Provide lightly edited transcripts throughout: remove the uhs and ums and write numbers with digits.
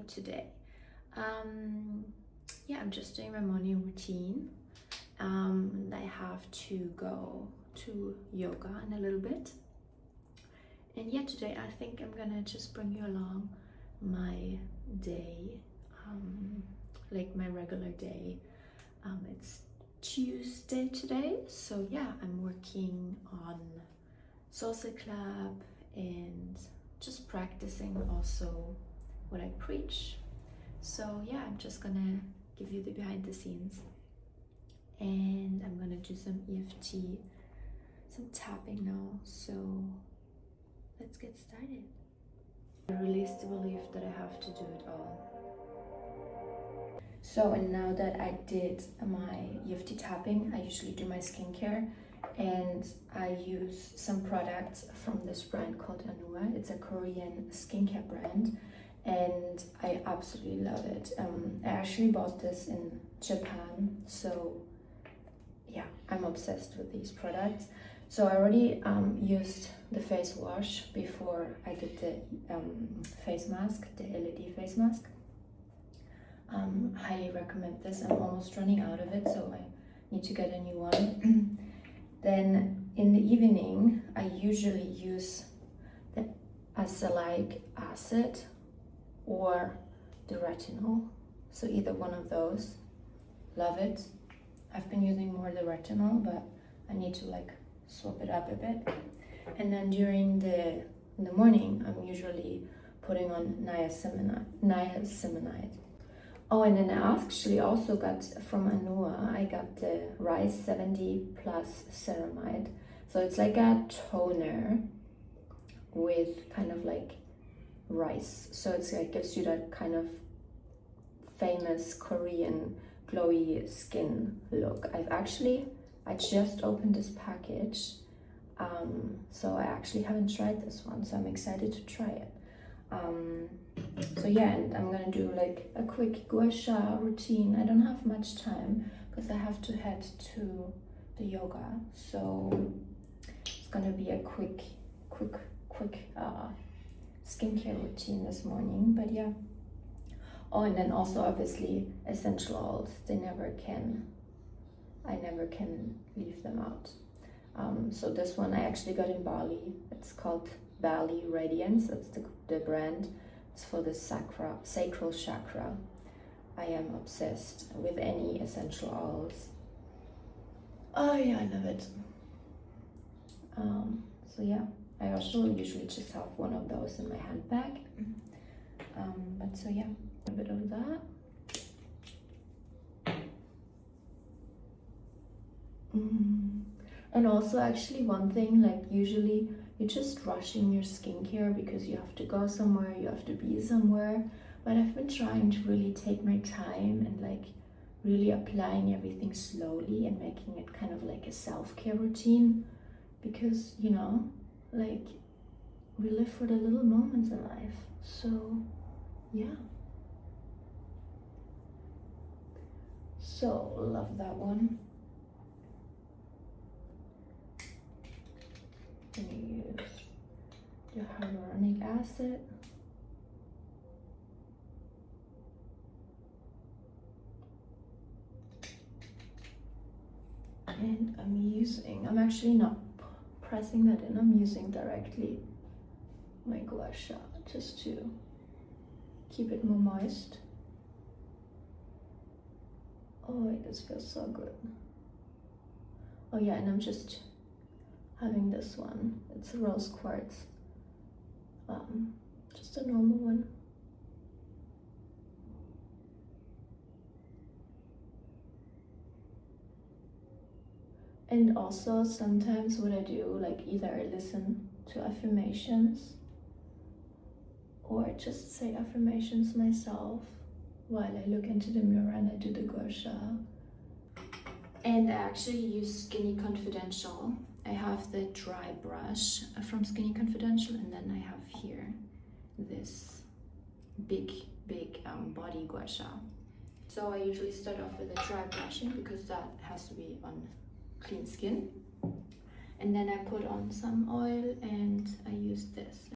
today. Yeah, I'm just doing my morning routine. I have to go to yoga in a little bit. And yeah, today I think I'm gonna just bring you along my day, like my regular day. It's Tuesday today, so yeah, I'm working on salsa club and just practicing also what I preach. So yeah, I'm just gonna give you the behind the scenes, and I'm gonna do some EFT, some tapping now. So let's get started. I release the belief that I have to do it all. So, and now that I did my EFT tapping, I usually do my skincare, and I use some products from this brand called Anua. It's a Korean skincare brand, and I absolutely love it. I actually bought this in Japan, so yeah, I'm obsessed with these products. So I already used the face wash before I did the face mask, the LED face mask. Highly recommend this. I'm almost running out of it, so I need to get a new one. Then in the evening, I usually use the azelaic acid or the retinol. So either one of those. Love it. I've been using more the retinol, but I need to like swap it up a bit. And then in the morning, I'm usually putting on niacinamide. Oh, and then I actually also got from Anua, I got the Rice 70 Plus Ceramide. So it's like a toner with kind of like rice. So it's like gives you that kind of famous Korean glowy skin look. I just opened this package. So I actually haven't tried this one, so I'm excited to try it. So yeah, and I'm gonna do like a quick gua sha routine. I don't have much time because I have to head to the yoga, so it's gonna be a quick skincare routine this morning. But yeah, oh, and then also obviously essential oils. I never can leave them out. So this one I actually got in Bali. It's called Bali Radiance. That's the brand. It's for the sacral chakra. I am obsessed with any essential oils. Oh yeah, I love it. So yeah, I also usually just have one of those in my handbag. But so yeah, a bit of that. And also actually one thing, like usually you're just rushing your skincare because you have to go somewhere, you have to be somewhere. But I've been trying to really take my time and like really applying everything slowly and making it kind of like a self-care routine, because you know, like we live for the little moments in life. So yeah. So love that one. I'm gonna use the hyaluronic acid. And I'm actually not pressing that in, I'm using directly my gua sha just to keep it more moist. Oh, this feels so good. Oh yeah, and I'm just having this one. It's a rose quartz. Just a normal one. And also sometimes what I do, like either I listen to affirmations or just say affirmations myself while I look into the mirror and I do the gua sha. And I actually use Skinny Confidential. I have the dry brush from Skinny Confidential, and then I have here this big body gua sha. So I usually start off with a dry brushing because that has to be on clean skin, and then I put on some oil and I use this.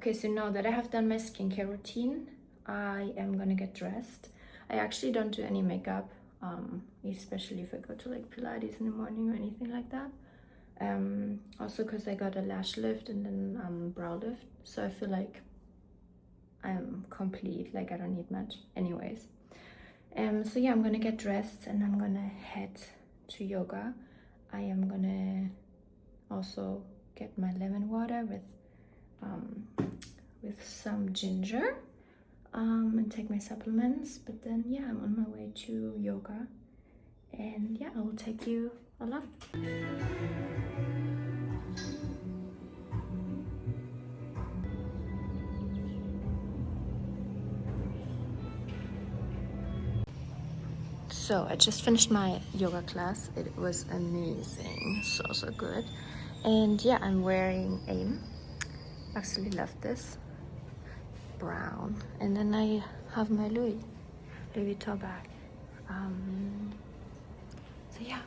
Okay, so now that I have done my skincare routine, I am gonna get dressed. I actually don't do any makeup, especially if I go to like Pilates in the morning or anything like that. Also because I got a lash lift and then brow lift, so I feel like I'm complete, like I don't need much anyways. So yeah, I'm gonna get dressed and I'm gonna head to yoga. I am gonna also get my lemon water with some ginger, and take my supplements. But then yeah, I'm on my way to yoga, and yeah, I will take you along. So I just finished my yoga class. It was amazing, so good. And yeah, I'm wearing a, actually love this, brown. And then I have my Louis Vuitton bag. So yeah,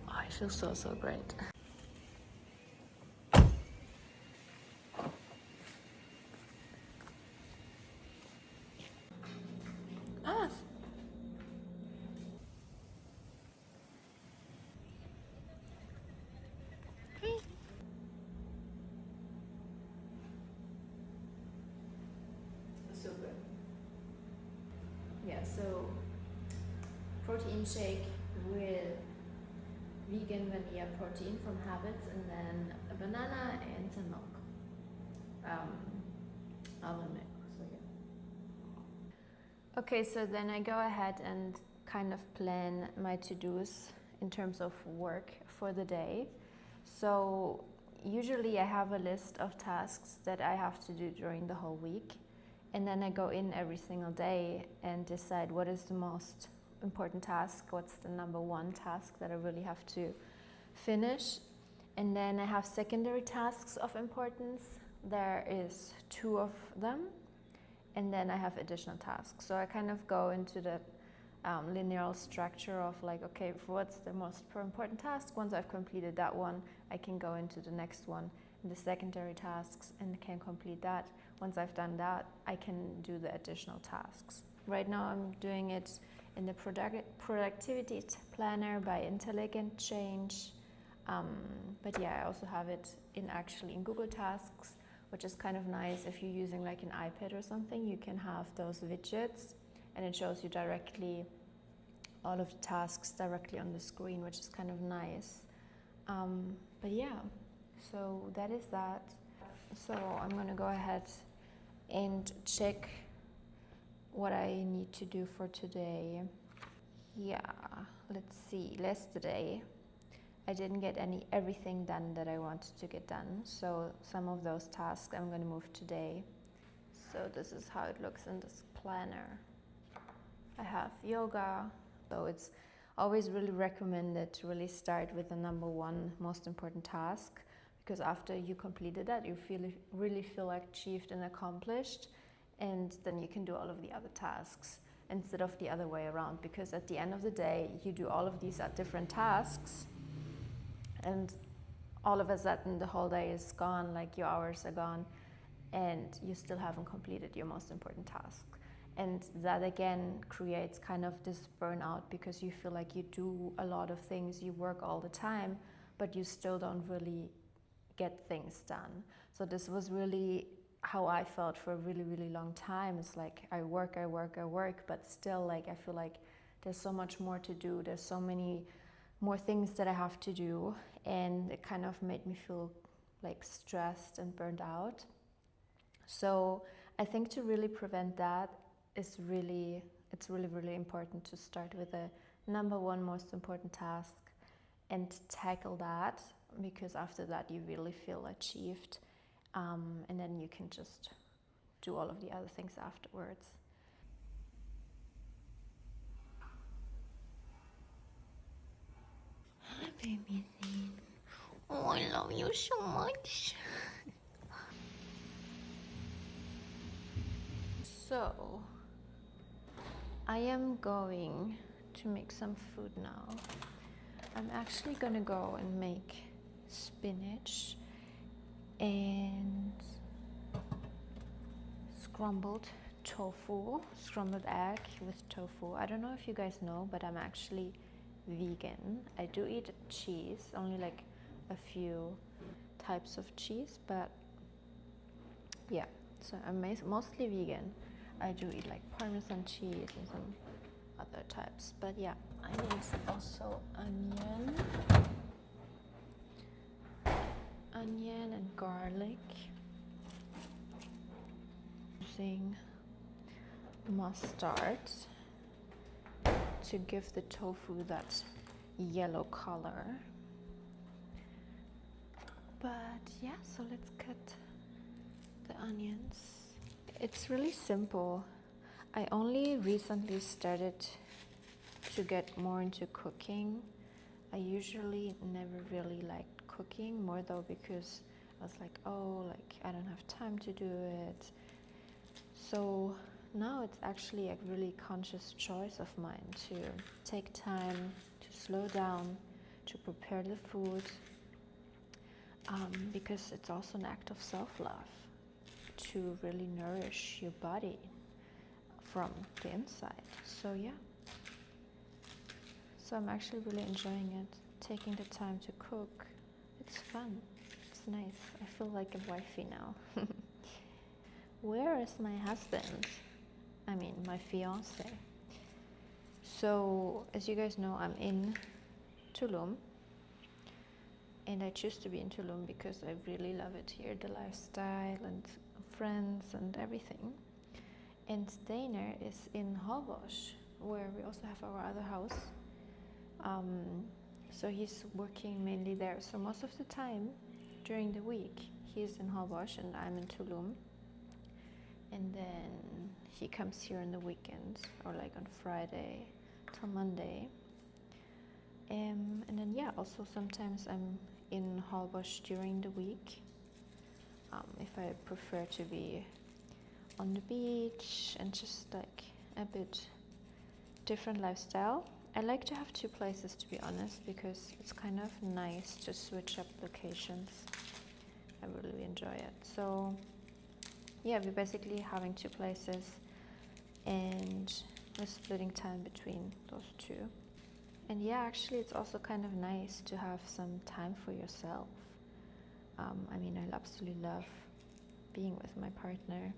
oh, I feel so great. Ah. So good. Yeah, so protein shake with vegan vanilla protein from Habits, and then a banana and some milk. Almond milk, so yeah. Okay, so then I go ahead and kind of plan my to-dos in terms of work for the day. So usually I have a list of tasks that I have to do during the whole week, and then I go in every single day and decide what is the most important task, what's the number one task that I really have to finish. And then I have secondary tasks of importance. There is 2 of them, and then I have additional tasks. So I kind of go into the linear structure of like, okay, what's the most important task? Once I've completed that one, I can go into the next one, in the secondary tasks, and can complete that. Once I've done that, I can do the additional tasks. Right now I'm doing it in the productivity planner by Intelligent Change. But yeah, I also have it in Google Tasks, which is kind of nice. If you're using like an iPad or something, you can have those widgets and it shows you directly all of the tasks directly on the screen, which is kind of nice. But yeah, so that is that. So I'm gonna go ahead and check what I need to do for today. Yeah, let's see. Yesterday I didn't get everything done that I wanted to get done, so some of those tasks I'm going to move today. So this is how it looks in this planner. I have yoga, so it's always really recommended to really start with the number one most important task, because after you completed that, you really feel achieved and accomplished, and then you can do all of the other tasks instead of the other way around, because at the end of the day you do all of these different tasks, and all of a sudden the whole day is gone, like your hours are gone, and you still haven't completed your most important task. And that again creates kind of this burnout, because you feel like you do a lot of things, you work all the time, but you still don't really get things done. So this was really how I felt for a really long time. It's like I work, but still, like, I feel like there's so much more to do, there's so many more things that I have to do, and it kind of made me feel like stressed and burned out. So I think to really prevent that, it's really important to start with the number one most important task and tackle that, because after that you really feel achieved, and then you can just do all of the other things afterwards. Hi baby, oh, I love you so much. So I am going to make some food now. I'm actually gonna go and make spinach and scrambled tofu, scrambled egg with tofu. I don't know if you guys know, but I'm actually vegan. I do eat cheese, only like a few types of cheese, but yeah, so I'm mostly vegan. I do eat like Parmesan cheese and some other types, but yeah, I need also onion and garlic. Using mustard to give the tofu that yellow color. But yeah, so let's cut the onions. It's really simple. I only recently started to get more into cooking. I usually never really liked cooking, more though because I was like, oh, like I don't have time to do it. So now it's actually a really conscious choice of mine to take time, to slow down, to prepare the food, because it's also an act of self-love to really nourish your body from the inside. So yeah, so I'm actually really enjoying it, taking the time to cook. It's fun, it's nice. I feel like a wifey now. Where is my husband? I mean, my fiance. So, as you guys know, I'm in Tulum. And I choose to be in Tulum because I really love it here, the lifestyle and friends and everything. And Daner is in Holbox, where we also have our other house. So he's working mainly there. So most of the time, during the week, he's in Holbox and I'm in Tulum. And then he comes here on the weekends, or like on Friday till Monday. And then yeah, also sometimes I'm in Holbox during the week, if I prefer to be on the beach and just like a bit different lifestyle. I like to have two places, to be honest, because it's kind of nice to switch up locations. I really enjoy it. So yeah, we're basically having two places and we're splitting time between those two. And yeah, actually it's also kind of nice to have some time for yourself. I mean, I absolutely love being with my partner,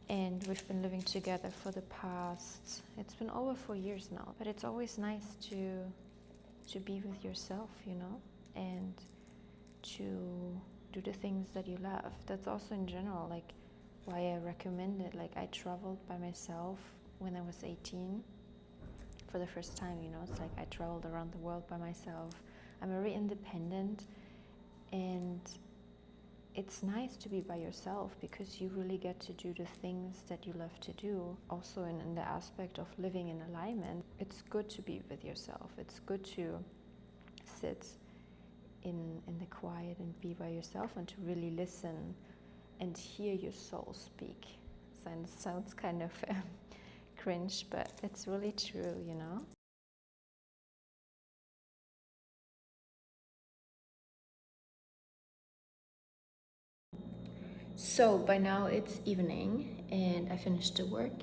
and we've been living together for the past, it's been over 4 years now, but it's always nice to be with yourself, you know, and to do the things that you love. That's also in general like why I recommend it. Like I traveled by myself when I was 18 for the first time, you know. It's like I traveled around the world by myself. I'm very independent, and it's nice to be by yourself because you really get to do the things that you love to do. Also in the aspect of living in alignment, it's good to be with yourself. It's good to sit in the quiet and be by yourself and to really listen and hear your soul speak. Sounds kind of cringe, but it's really true, you know. So by now it's evening and I finished the work,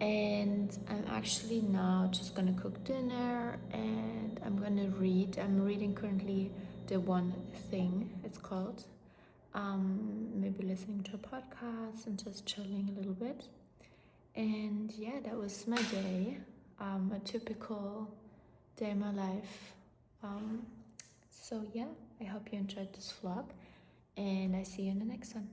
and I'm actually now just gonna cook dinner and I'm gonna read. I'm reading currently The One Thing, it's called. Maybe listening to a podcast and just chilling a little bit. And yeah, that was my day. A typical day in my life. So yeah, I hope you enjoyed this vlog and I see you in the next one.